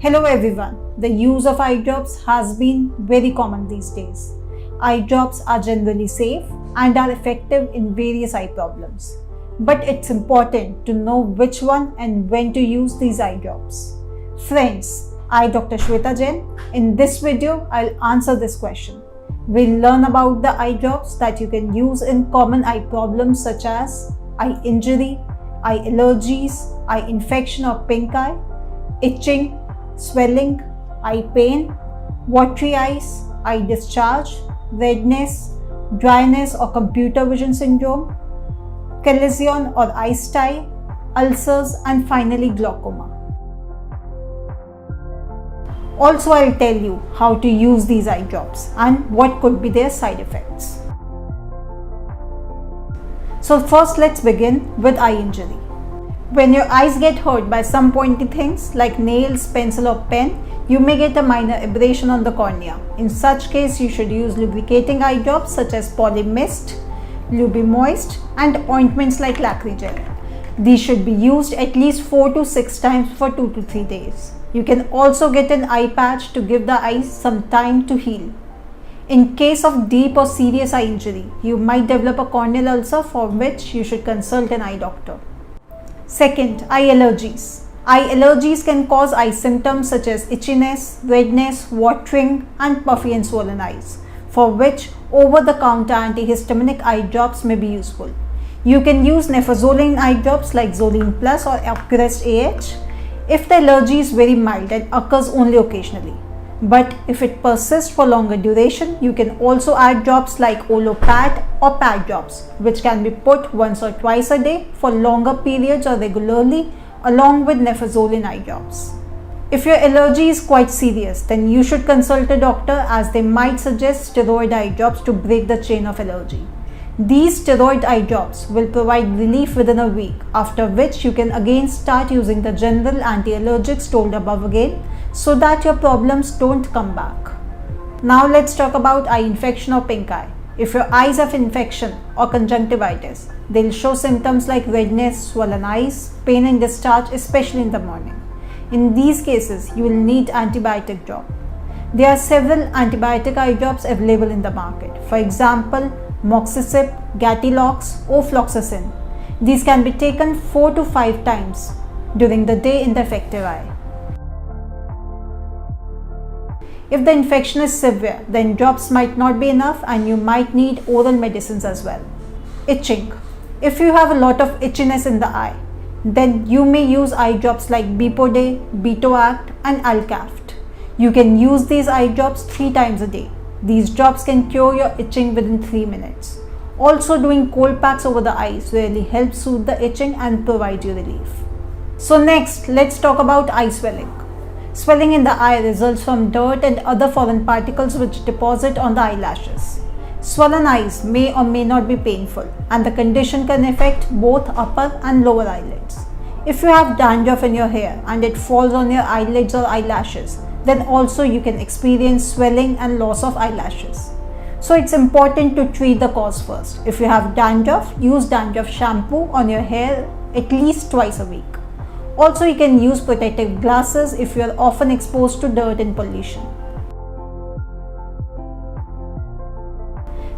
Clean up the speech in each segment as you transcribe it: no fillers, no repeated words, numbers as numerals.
Hello everyone. The use of eye drops has been very common these days. Eye drops are generally safe and are effective in various eye problems. But it's important to know which one and when to use these eye drops. Friends, I Dr. Chalazion. In this video, I'll answer this question. We'll learn about the eye drops that you can use in common eye problems such as eye injury, eye allergies, eye infection or pink eye, itching, swelling, eye pain, watery eyes, eye discharge, redness, dryness or computer vision syndrome, Chalazion or eye Stye, ulcers, and finally glaucoma. Also, I'll tell you how to use these eye drops and what could be their side effects. So first, let's begin with eye injury. When your eyes get hurt by some pointy things like nails, pencil or pen, you may get a minor abrasion on the cornea. In such case, you should use lubricating eye drops such as Polymist, Lubimoist and ointments like Lacry gel. These should be used at least 4 to 6 times for 2 to 3 days. You can also get an eye patch to give the eyes some time to heal. In case of deep or serious eye injury, you might develop a corneal ulcer for which you should consult an eye doctor. Second, eye allergies. Eye allergies can cause eye symptoms such as itchiness, redness, watering and puffy and swollen eyes, for which over-the-counter antihistaminic eye drops may be useful. You can use nefazoline eye drops like Zoline Plus or Accurest AH if the allergy is very mild and occurs only occasionally. But if it persists for longer duration, you can also add drops like Olopad or pad drops, which can be put once or twice a day for longer periods or regularly, along with nefazoline eye drops. If your allergy is quite serious, then you should consult a doctor as they might suggest steroid eye drops to break the chain of allergy. These steroid eye drops will provide relief within a week, after which you can again start using the general anti-allergics told above again, so that your problems don't come back. Now let's talk about eye infection or pink eye. If your eyes have infection or conjunctivitis, they'll show symptoms like redness, swollen eyes, pain and discharge, especially in the morning. In these cases, you will need antibiotic drop. There are several antibiotic eye drops available in the market. For example, Moxicip, Gatilox, Ofloxacin. These can be taken 4 to 5 times during the day in the affected eye. If the infection is severe, then drops might not be enough and you might need oral medicines as well. Itching. If you have a lot of itchiness in the eye, then you may use eye drops like Bepode, Betoact and Alcaft. You can use these eye drops 3 times a day. These drops can cure your itching within 3 minutes. Also, doing cold packs over the eyes really helps soothe the itching and provide you relief. So next, let's talk about eye swelling. Swelling in the eye results from dirt and other foreign particles which deposit on the eyelashes. Swollen eyes may or may not be painful, and the condition can affect both upper and lower eyelids. If you have dandruff in your hair and it falls on your eyelids or eyelashes, then also you can experience swelling and loss of eyelashes. So it's important to treat the cause first. If you have dandruff, use dandruff shampoo on your hair at least twice a week. Also, you can use protective glasses if you are often exposed to dirt and pollution.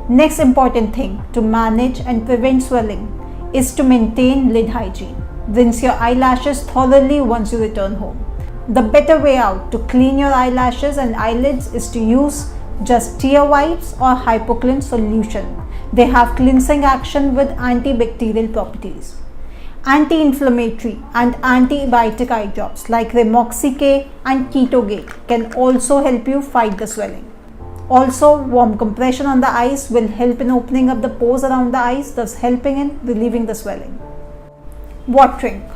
Next important thing to manage and prevent swelling is to maintain lid hygiene. Rinse your eyelashes thoroughly once you return home. The better way out to clean your eyelashes and eyelids is to use just tear wipes or hypoclean solution. They have cleansing action with antibacterial properties. Anti-inflammatory and antibiotic eye drops like Remoxi-K and Ketogate can also help you fight the swelling. Also, warm compression on the eyes will help in opening up the pores around the eyes, thus helping in relieving the swelling. Watering.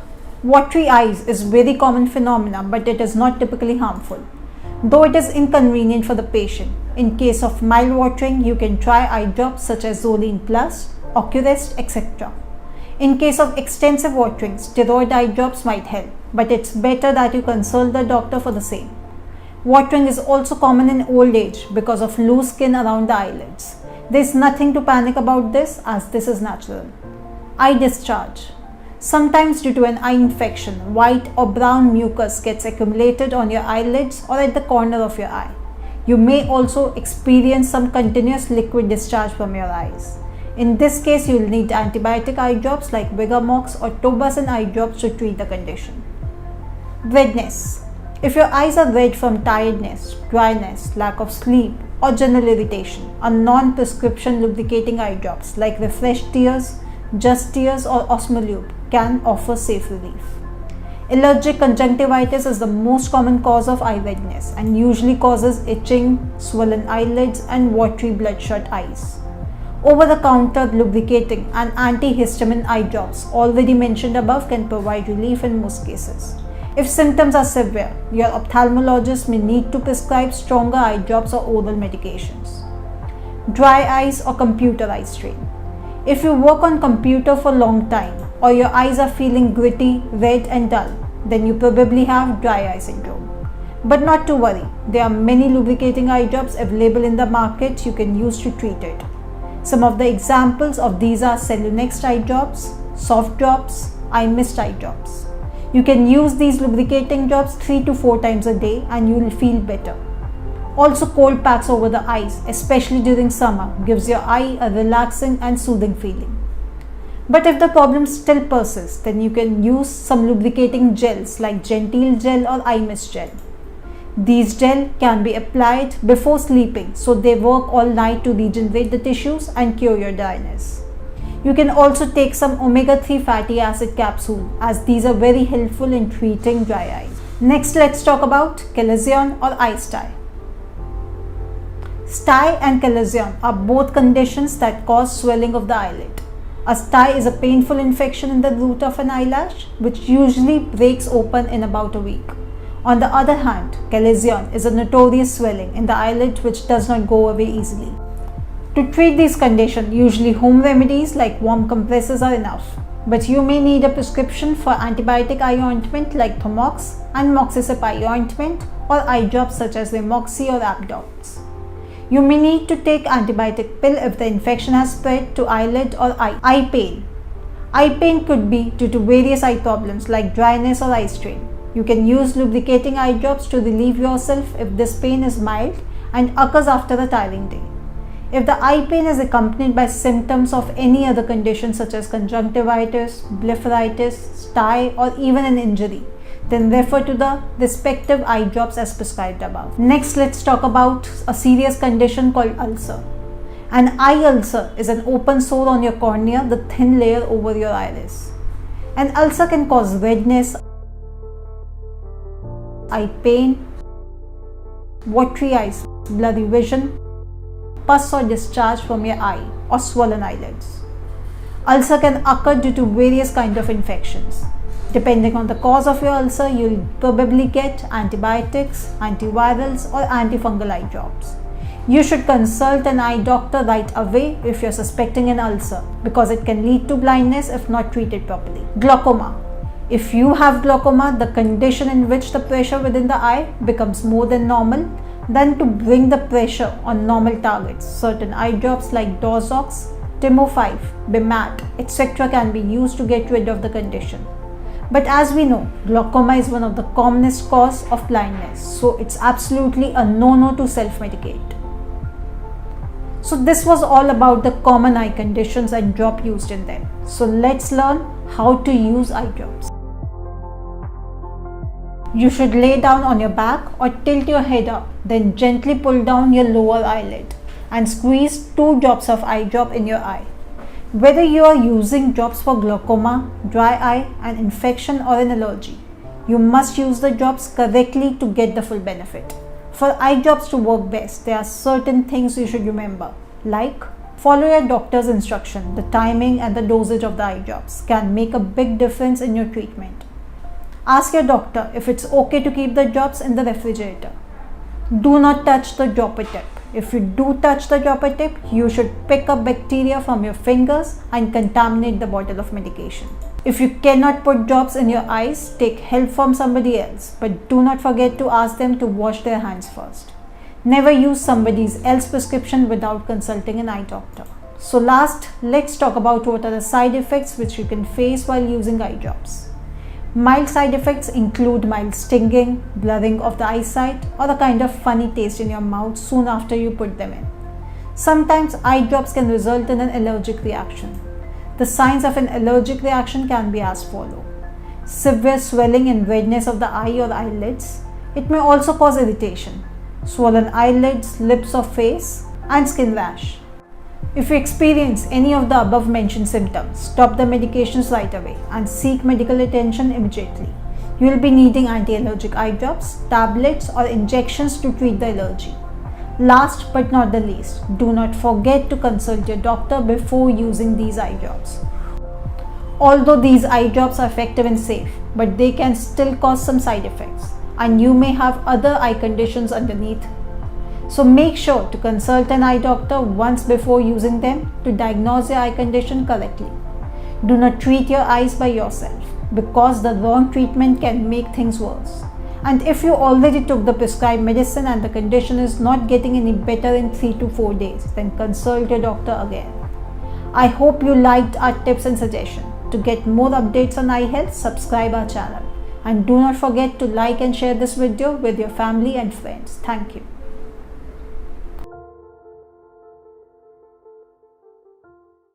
Watery eyes is a very common phenomenon, but it is not typically harmful, though it is inconvenient for the patient. In case of mild watering, you can try eye drops such as Zoline Plus, Accurest, etc. In case of extensive watering, steroid eye drops might help, but it's better that you consult the doctor for the same. Watering is also common in old age because of loose skin around the eyelids. There is nothing to panic about this as this is natural. Eye discharge. Sometimes due to an eye infection, white or brown mucus gets accumulated on your eyelids or at the corner of your eye. You may also experience some continuous liquid discharge from your eyes. In this case, you will need antibiotic eye drops like Vigamox or Tobacin eye drops to treat the condition. Redness. If your eyes are red from tiredness, dryness, lack of sleep, or general irritation, a non-prescription lubricating eye drops like Refresh Tears, Just Tears, or Osmolube can offer safe relief. Allergic conjunctivitis is the most common cause of eye redness and usually causes itching, swollen eyelids, and watery bloodshot eyes. Over-the-counter lubricating and antihistamine eye drops already mentioned above can provide relief in most cases. If symptoms are severe, your ophthalmologist may need to prescribe stronger eye drops or oral medications. Dry eyes or computer eye strain. If you work on computer for a long time or your eyes are feeling gritty, red and dull, then you probably have dry eye syndrome. But not to worry, there are many lubricating eye drops available in the market you can use to treat it. Some of the examples of these are Cellunex eye drops, soft drops, eye mist eye drops. You can use these lubricating drops 3 to 4 times a day and you will feel better. Also, cold packs over the eyes, especially during summer, gives your eye a relaxing and soothing feeling. But if the problem still persists, then you can use some lubricating gels like Gentile gel or eye mist gel. These gel can be applied before sleeping, so they work all night to regenerate the tissues and cure your dryness. You can also take some omega-3 fatty acid capsule as these are very helpful in treating dry eyes. Next, let's talk about Chalazion or eye Stye. Stye and Chalazion are both conditions that cause swelling of the eyelid. A stye is a painful infection in the root of an eyelash which usually breaks open in about a week. On the other hand, Chalazion is a notorious swelling in the eyelid which does not go away easily. To treat this condition, usually home remedies like warm compresses are enough, but you may need a prescription for antibiotic eye ointment like Thomox and Moxicip eye ointment or eye drops such as Remoxi or Abdox. You may need to take antibiotic pill if the infection has spread to eyelid or eye. Eye pain. Eye pain could be due to various eye problems like dryness or eye strain. You can use lubricating eye drops to relieve yourself if this pain is mild and occurs after a tiring day. If the eye pain is accompanied by symptoms of any other condition such as conjunctivitis, blepharitis, stye, or even an injury, then refer to the respective eye drops as prescribed above. Next, let's talk about a serious condition called ulcer. An eye ulcer is an open sore on your cornea, the thin layer over your iris. An ulcer can cause redness, eye pain, watery eyes, blurry vision, pus or discharge from your eye, or swollen eyelids. Ulcer can occur due to various kinds of infections. Depending on the cause of your ulcer, you will probably get antibiotics, antivirals, or antifungal eye drops. You should consult an eye doctor right away if you are suspecting an ulcer because it can lead to blindness if not treated properly. Glaucoma. If you have glaucoma, the condition in which the pressure within the eye becomes more than normal, then to bring the pressure on normal targets, certain eye drops like Dorzox, Timo 5, Bimat, etc. can be used to get rid of the condition. But as we know, glaucoma is one of the commonest cause of blindness, so it's absolutely a no-no to self-medicate. So this was all about the common eye conditions and drop used in them. So let's learn how to use eye drops. You should lay down on your back or tilt your head up, then gently pull down your lower eyelid and squeeze 2 drops of eye drop in your eye. Whether you are using drops for glaucoma, dry eye, an infection or an allergy, you must use the drops correctly to get the full benefit. For eye drops to work best, there are certain things you should remember, like follow your doctor's instruction. The timing and the dosage of the eye drops can make a big difference in your treatment. Ask your doctor if it's okay to keep the drops in the refrigerator. Do not touch the dropper tip. If you do touch the dropper tip, you should pick up bacteria from your fingers and contaminate the bottle of medication. If you cannot put drops in your eyes, take help from somebody else, but do not forget to ask them to wash their hands first. Never use somebody else's prescription without consulting an eye doctor. So last, let's talk about what are the side effects which you can face while using eye drops. Mild side effects include mild stinging, blurring of the eyesight, or a kind of funny taste in your mouth soon after you put them in. Sometimes eye drops can result in an allergic reaction. The signs of an allergic reaction can be as follows: severe swelling and redness of the eye or eyelids. It may also cause irritation, swollen eyelids, lips or face, and skin rash. If you experience any of the above mentioned symptoms, stop the medications right away and seek medical attention immediately. You will be needing anti-allergic eye drops, tablets or injections to treat the allergy. Last but not the least, do not forget to consult your doctor before using these eye drops. Although these eye drops are effective and safe, but they can still cause some side effects, and you may have other eye conditions underneath. So make sure to consult an eye doctor once before using them to diagnose your eye condition correctly. Do not treat your eyes by yourself, because the wrong treatment can make things worse. And if you already took the prescribed medicine and the condition is not getting any better in 3 to 4 days, then consult your doctor again. I hope you liked our tips and suggestions. To get more updates on eye health, subscribe our channel. And do not forget to like and share this video with your family and friends. Thank you.